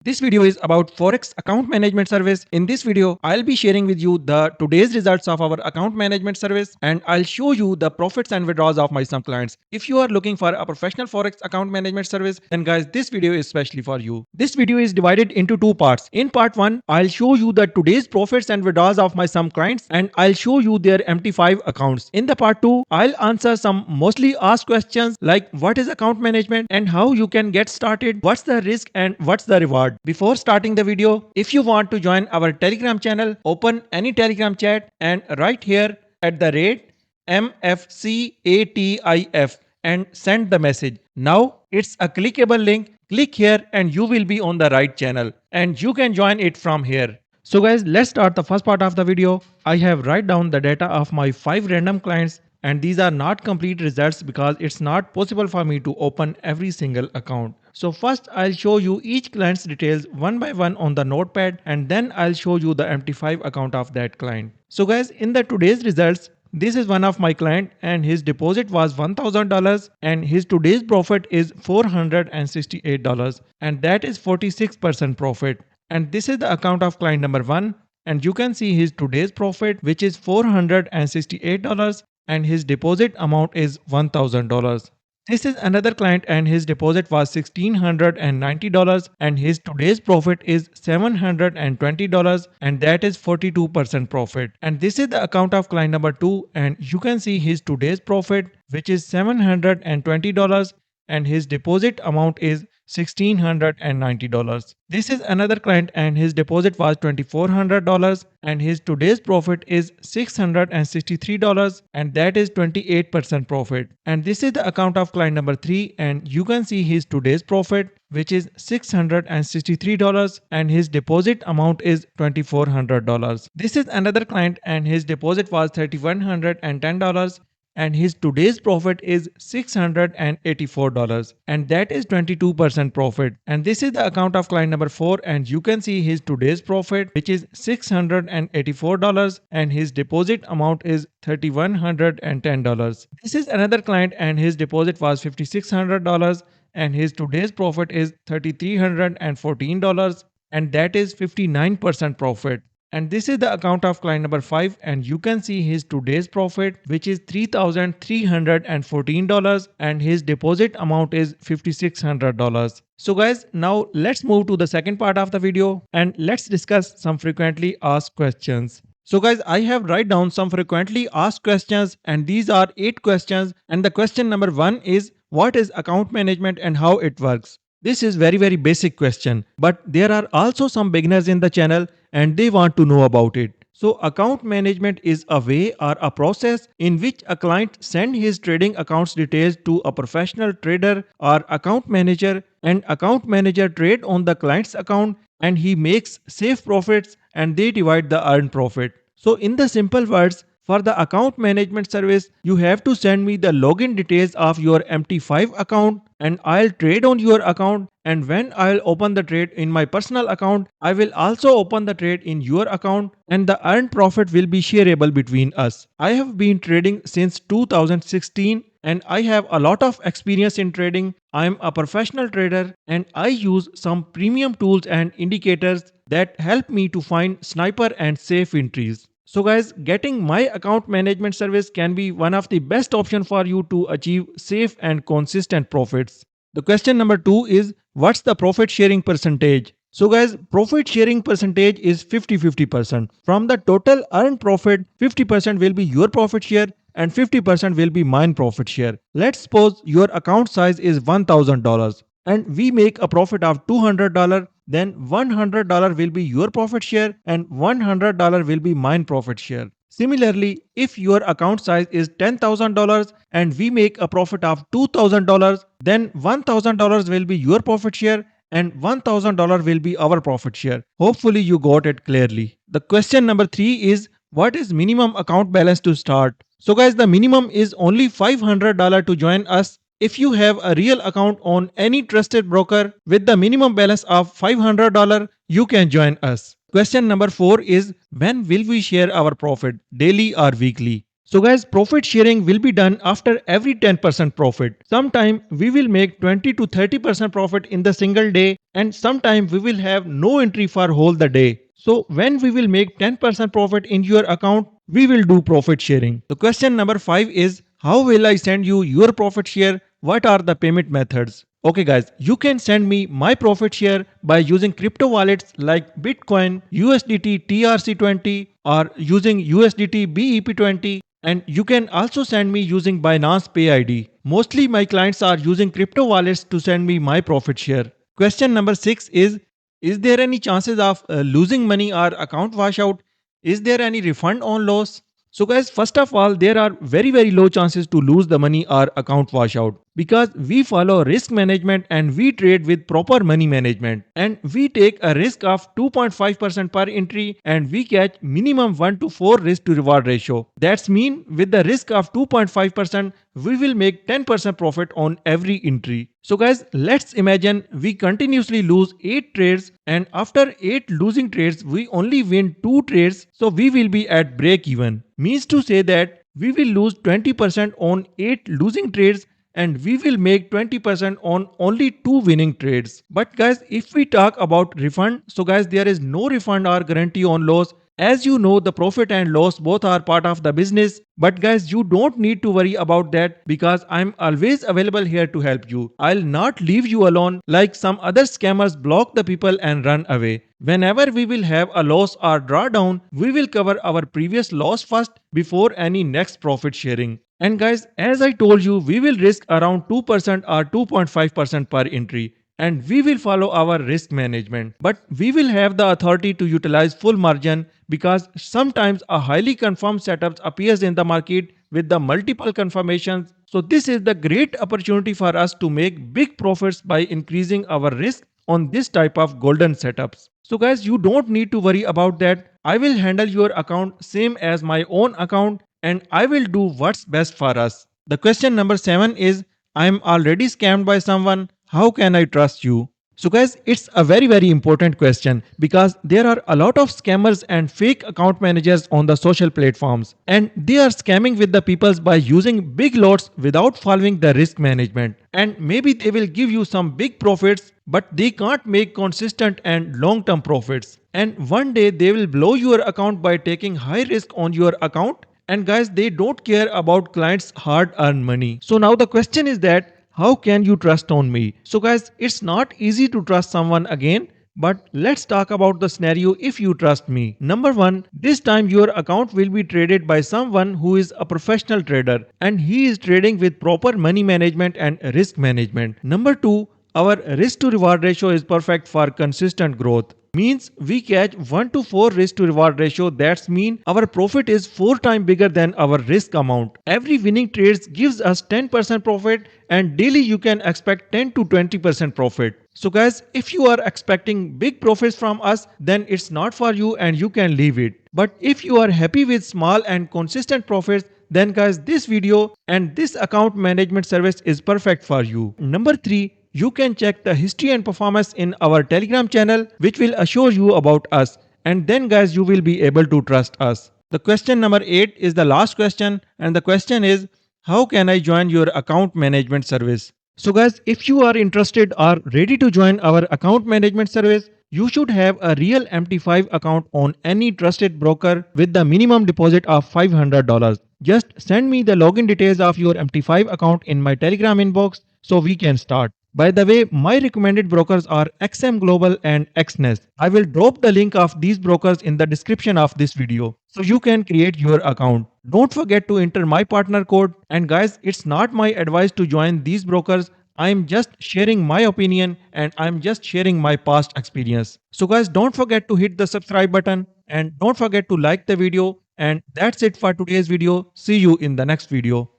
This video is about Forex Account Management Service. In this video, I'll be sharing with you the today's results of our account management service and I'll show you the profits and withdrawals of my some clients. If you are looking for a professional Forex account management service, then guys, this video is especially for you. This video is divided into two parts. In part 1, I'll show you the today's profits and withdrawals of my some clients and I'll show you their MT5 accounts. In the part 2, I'll answer some mostly asked questions like what is account management and how you can get started, what's the risk and what's the reward. Before starting the video, if you want to join our Telegram channel, open any Telegram chat and right here at the rate MFCATIF and send the message. Now it's a clickable link. Click here and you will be on the right channel and you can join it from here. So guys, let's start the first part of the video. I have write down the data of my 5 random clients and these are not complete results because it's not possible for me to open every single account. So first I'll show you each client's details one by one on the notepad and then I'll show you the MT5 account of that client. So guys, in the today's results, this is one of my client and his deposit was $1,000 and his today's profit is $468 and that is 46% profit. And this is the account of client number 1 and you can see his today's profit which is $468 and his deposit amount is $1,000. This is another client and his deposit was $1,690 and his today's profit is $720 and that is 42% profit. And this is the account of client number 2 and you can see his today's profit which is $720 and his deposit amount is $1,690. This is another client and his deposit was $2,400 and his today's profit is $663 and that is 28% profit. And this is the account of client number 3 and you can see his today's profit which is $663 and his deposit amount is $2,400. This is another client and his deposit was $3,110 and his today's profit is $684 and that is 22% profit. And this is the account of client number 4 and you can see his today's profit which is $684 and his deposit amount is $3,110. This is another client and his deposit was $5,600 and his today's profit is $3,314 and that is 59% profit. And this is the account of client number 5 and you can see his today's profit which is $3,314 and his deposit amount is $5,600. So guys, now let's move to the second part of the video and let's discuss some frequently asked questions. So guys, I have write down some frequently asked questions and these are 8 questions and the question number 1 is what is account management and how it works? This is very basic question, but there are also some beginners in the channel and they want to know about it. So account management is a way or a process in which a client sends his trading accounts details to a professional trader or account manager and account manager trade on the client's account and he makes safe profits and they divide the earned profit. So in the simple words, for the account management service, you have to send me the login details of your MT5 account and I'll trade on your account, and when I'll open the trade in my personal account, I will also open the trade in your account and the earned profit will be shareable between us. I have been trading since 2016 and I have a lot of experience in trading. I am a professional trader and I use some premium tools and indicators that help me to find sniper and safe entries. So guys, getting my account management service can be one of the best options for you to achieve safe and consistent profits. The question number 2 is what's the profit sharing percentage? So guys, profit sharing percentage is 50-50%. From the total earned profit, 50% will be your profit share and 50% will be mine profit share. Let's suppose your account size is $1,000 and we make a profit of $200. Then $100 will be your profit share and $100 will be mine profit share. Similarly, if your account size is $10,000 and we make a profit of $2,000, then $1,000 will be your profit share and $1,000 will be our profit share. Hopefully you got it clearly. The question number 3 is what is minimum account balance to start? So guys, the minimum is only $500 to join us. If you have a real account on any trusted broker with the minimum balance of $500, you can join us. Question number 4 is when will we share our profit, daily or weekly? So guys, profit sharing will be done after every 10% profit. Sometime we will make 20 to 30% profit in the single day, and sometime we will have no entry for whole the day. So when we will make 10% profit in your account, we will do profit sharing. The question number 5 is, how will I send you your profit share? What are the payment methods? Okay guys, you can send me my profit share by using crypto wallets like Bitcoin, USDT TRC20, or using USDT BEP20, and you can also send me using Binance Pay ID. Mostly my clients are using crypto wallets to send me my profit share. Question number 6 is there any chances of losing money or account washout? Is there any refund on loss? So guys, first of all, there are very low chances to lose the money or account washout because we follow risk management and we trade with proper money management, and we take a risk of 2.5% per entry, and we catch minimum 1 to 4 risk to reward ratio. That's mean with the risk of 2.5%, we will make 10% profit on every entry. So guys, let's imagine we continuously lose 8 trades, and after 8 losing trades we only win 2 trades, so we will be at break even. Means to say that we will lose 20% on 8 losing trades and we will make 20% on only 2 winning trades. But guys, if we talk about refund, so guys, there is no refund or guarantee on loss. As you know, the profit and loss both are part of the business. But guys, you don't need to worry about that because I'm always available here to help you. I'll not leave you alone like some other scammers block the people and run away. Whenever we will have a loss or drawdown, we will cover our previous loss first before any next profit sharing. And guys, as I told you, we will risk around 2% or 2.5% per entry, and we will follow our risk management. But we will have the authority to utilize full margin because sometimes a highly confirmed setup appears in the market with the multiple confirmations. So this is the great opportunity for us to make big profits by increasing our risk on this type of golden setups. So guys, you don't need to worry about that. I will handle your account same as my own account, and I will do what's best for us. The question number 7 is, I am already scammed by someone. How can I trust you? So guys, it's a very important question because there are a lot of scammers and fake account managers on the social platforms, and they are scamming with the peoples by using big lots without following the risk management. And maybe they will give you some big profits, but they can't make consistent and long-term profits. And one day they will blow your account by taking high risk on your account. And guys, they don't care about clients' hard-earned money. So now the question is that, how can you trust on me? So guys, it's not easy to trust someone again. But let's talk about the scenario if you trust me. Number 1, this time your account will be traded by someone who is a professional trader and he is trading with proper money management and risk management. Number 2, our risk to reward ratio is perfect for consistent growth. Means we catch 1 to 4 risk to reward ratio. That's mean our profit is 4 times bigger than our risk amount. Every winning trades gives us 10% profit, and daily you can expect 10 to 20% profit. So guys, if you are expecting big profits from us, then it's not for you and you can leave it. But if you are happy with small and consistent profits, then guys, this video and this account management service is perfect for you. Number 3, you can check the history and performance in our Telegram channel, which will assure you about us, and then guys, you will be able to trust us. The question number 8 is the last question, and the question is, how can I join your account management service? So guys, if you are interested or ready to join our account management service, you should have a real MT5 account on any trusted broker with the minimum deposit of $500. Just send me the login details of your MT5 account in my Telegram inbox so we can start. By the way, my recommended brokers are XM Global and XNES. I will drop the link of these brokers in the description of this video so you can create your account. Don't forget to enter my partner code. And guys, it's not my advice to join these brokers. I'm just sharing my opinion and I'm just sharing my past experience. So guys, don't forget to hit the subscribe button and don't forget to like the video. And that's it for today's video. See you in the next video.